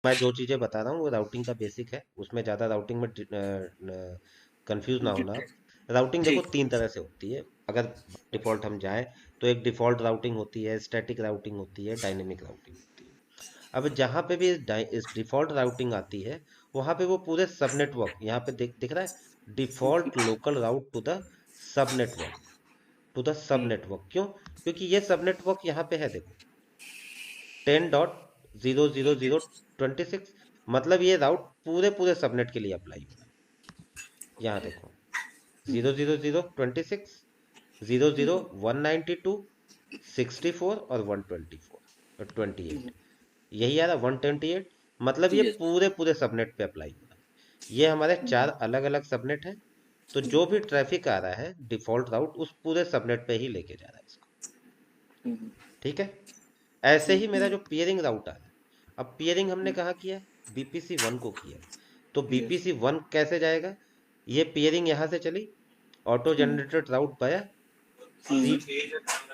मैं जो चीज़ें बता रहा हूँ वो राउटिंग का बेसिक है, उसमें ज़्यादा राउटिंग में कंफ्यूज ना होना आप। राउटिंग देखो ठीक। तीन तरह से होती है, अगर डिफ़ॉल्ट हम जाएं तो एक डिफ़ॉल्ट राउटिंग होती है, स्टैटिक राउटिंग होती है, डायनेमिक राउटिंग होती है। अब जहाँ पे भी इस डिफ़ॉल्ट राउटिंग आती है, वहाँ पे वो पूरे सब नेटवर्क यहाँ पे दिख रहा है, default local route to the subnetwork, to the subnetwork. क्यों? क्योंकि ये सब नेटवर्क यहाँ पे है, देखो 10.0.0.0.26, मतलब ये राउट पूरे पूरे सबनेट के लिए अप्लाई हुआ है। यहाँ ओके। देखो 0.0.0.26, 0.0.192, 64 और 124 और 28, यही आ रहा 128, मतलब ये यस। पूरे पूरे सबनेट पे अप्लाई हुआ है। ये हमारे चार अलग अलग सबनेट हैं, तो जो भी ट्रैफिक आ रहा है डिफॉल्ट राउट उस पूरे सबनेट पे ही लेके जा रहा है इसको। ठीक है, ऐसे ही मेरा जो पियरिंग राउट आ रहा है, अब पियरिंग हमने कहाँ किया, बीपीसी वन को किया, तो यस। बीपीसी वन कैसे जाएगा, ये पियरिंग यहाँ से चली, ऑटो जनरेटेड राउट बाय सी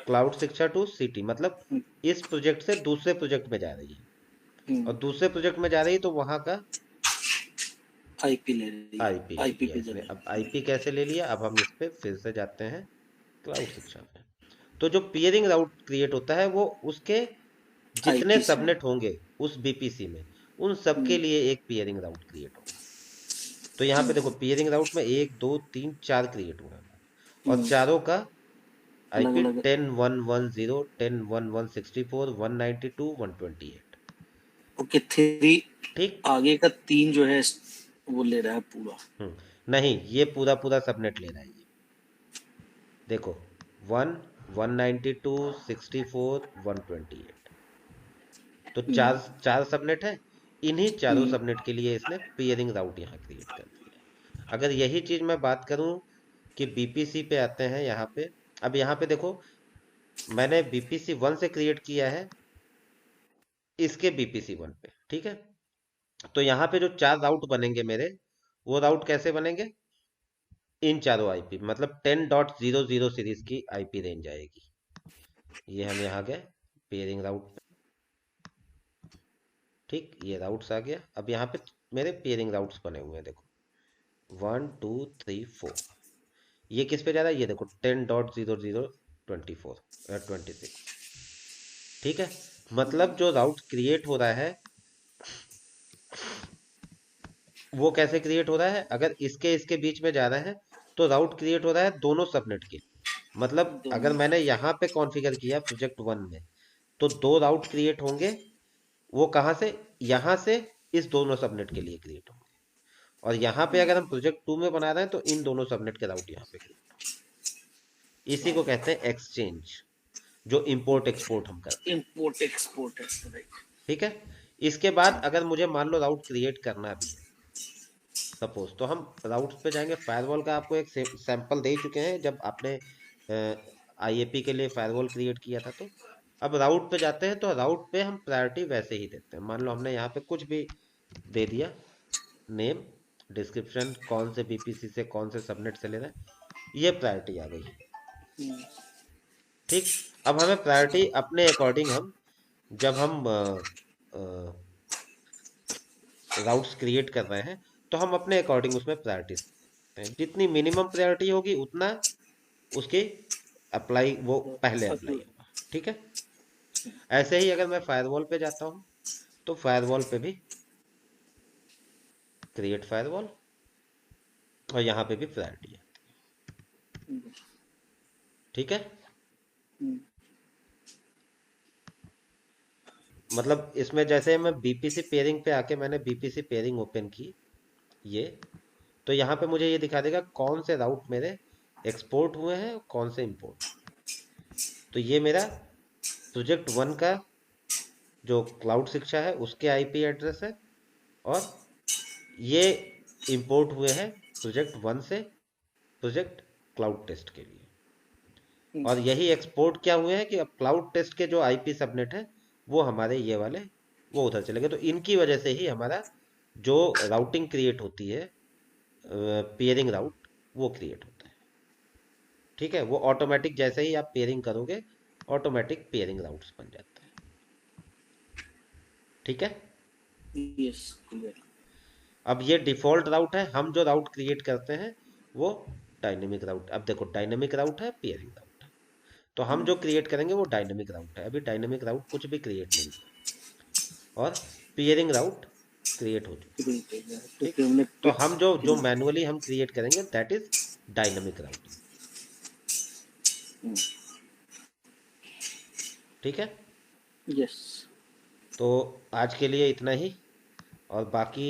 क्लाउड शिक्षा टू सीटी, मतलब इस प्रोजेक्ट से दूसरे प्रोजेक्ट में जा रही है, और दूसरे प्रोजेक्ट में जा रही है तो वहां का आईपी ले रही है, आईपी ले आईपी लिया पे इसने। अब जाएगी। आईपी कैसे ले लिया, अब हम इस पे फिर से जाते हैं क्लाउड शिक्षा पे। तो जो पियरिंग राउट क्रिएट होता है वो उसके जितने आईपी से। सबनेट होंगे उस बीपीसी में, उन सबके लिए एक पियरिंग राउट क्रिएट होगा। तो यहाँ पे देखो पियरिंग राउट में एक दो तीन चार क्रिएट हुए हमारे, और चारों का अलग आईपी अलग। 10.110, 10.164, 192, 128। Okay, three. ठीक। आगे का तीन जो है वो ले रहा है पूरा। नहीं, ये पूरा पूरा सबनेट ले रहा है ये, देखो 1, 192, 64, 128, तो चार चार सबनेट है, इन्हीं चारों सबनेट के लिए इसने पियरिंग राउट यहाँ क्रिएट कर दिया है। अगर यही चीज मैं बात करूं कि बीपीसी पे आते हैं यहाँ पे, अब यहाँ पे देखो मैंने बीपीसी वन से क्रिएट किया है इसके बीपीसी वन पे, ठीक है। तो यहाँ पे जो चार राउट बनेंगे मेरे, वो राउट कैसे बनेंगे, इन चारों आईपी, मतलब 10.00 सीरीज की आईपी रेंज आएगी। ये हम यहाँ गए पेयरिंग राउट, ठीक, ये राउट्स आ गया। अब यहाँ पे मेरे पेयरिंग राउट्स बने हुए हैं, देखो 1 2 3 4, ये किस पे जा रहा है, ये देखो 10.00 24, ठीक है। मतलब जो राउट क्रिएट हो रहा है वो कैसे क्रिएट हो रहा है, अगर इसके इसके बीच में जा रहा है तो राउट क्रिएट हो रहा है दोनों सबनेट के, मतलब अगर दोनों। मैंने यहाँ पे कॉन्फ़िगर किया प्रोजेक्ट वन में, तो दो राउट क्रिएट होंगे, वो कहाँ से, यहाँ से इस दोनों सबनेट के लिए क्रिएट होंगे, और यहाँ पे अगर हम प्रोजेक्ट टू में बना रहे हैं तो इन दोनों सबनेट के राउट यहाँ पे क्रिएट होंगे। इसी को कहते हैं एक्सचेंज, जो इंपोर्ट एक्सपोर्ट हम करते हैं। इंपोर्ट एक्सपोर्ट है, राइट। ठीक है। इसके बाद अगर मुझे मान लो राउट क्रिएट करना भी है, सपोज, तो हम राउट्स पे जाएंगे। फायरवॉल का आपको एक सैंपल दे चुके हैं जब आपने आईएपी के लिए फायरवॉल क्रिएट किया था। तो अब राउट पे जाते हैं, तो राउट पे हम प्रायोरिटी वैसे ही देते हैं, मान लो हमने यहाँ पे कुछ भी दे दिया, नेम, डिस्क्रिप्शन, कौन से बीपीसी से कौन से सबनेट से ले रहे हैं, ये प्रायोरिटी आ गई। ठीक। अब हमें प्रायोरिटी अपने अकॉर्डिंग हम, जब हम राउट्स क्रिएट कर रहे हैं, तो हम अपने अकॉर्डिंग उसमें प्रायोरिटी देते हैं, जितनी मिनिमम प्रायोरिटी होगी उतना उसकी अप्लाई, वो पहले अप्लाई होगा। ठीक है। ऐसे ही अगर मैं फायरवॉल पे जाता हूँ, तो फायरवॉल पे भी क्रिएट फायरवॉल, और यहाँ पे भी प्रायोरिटी है। ठीक है। मतलब इसमें जैसे मैं बीपीसी पेयरिंग पे आके मैंने बीपीसी पेयरिंग ओपन की, ये, तो यहाँ पे मुझे ये दिखा देगा कौन से राउट मेरे एक्सपोर्ट हुए हैं और कौन से इंपोर्ट हुए हैं। तो ये मेरा प्रोजेक्ट वन का जो क्लाउड शिक्षा है उसके आईपी एड्रेस है, और ये इंपोर्ट हुए हैं प्रोजेक्ट वन से प्रोजेक्ट क्लाउड टेस्ट के लिए, और यही एक्सपोर्ट क्या हुए हैं कि अब क्लाउड टेस्ट के जो आईपी सबनेट है वो हमारे ये वाले वो उधर चले गए। तो इनकी वजह से ही हमारा जो राउटिंग क्रिएट होती है, पेयरिंग राउट, वो क्रिएट होता है। ठीक है, वो ऑटोमेटिक जैसे ही आप पेयरिंग करोगे ऑटोमेटिक पेयरिंग राउट्स बन जाता है। ठीक है। Yes clear. अब ये डिफॉल्ट राउट है, हम जो राउट क्रिएट करते हैं वो डायनेमिक राउट। अब देखो डायनेमिक राउट है, पेयरिंग राउट है, तो हम जो क्रिएट करेंगे वो डायनेमिक राउट है। अभी डायनेमिक राउट कुछ भी क्रिएट नहीं हुआ और पेयरिंग राउट क्रिएट हो चुका है। तो ठीक, फिर हमने तो पिक हम जो जो मैनुअली हम क्रिएट करेंगे दैट इज डायनेमिक राउटिंग। ठीक है, यस। तो आज के लिए इतना ही, और बाकी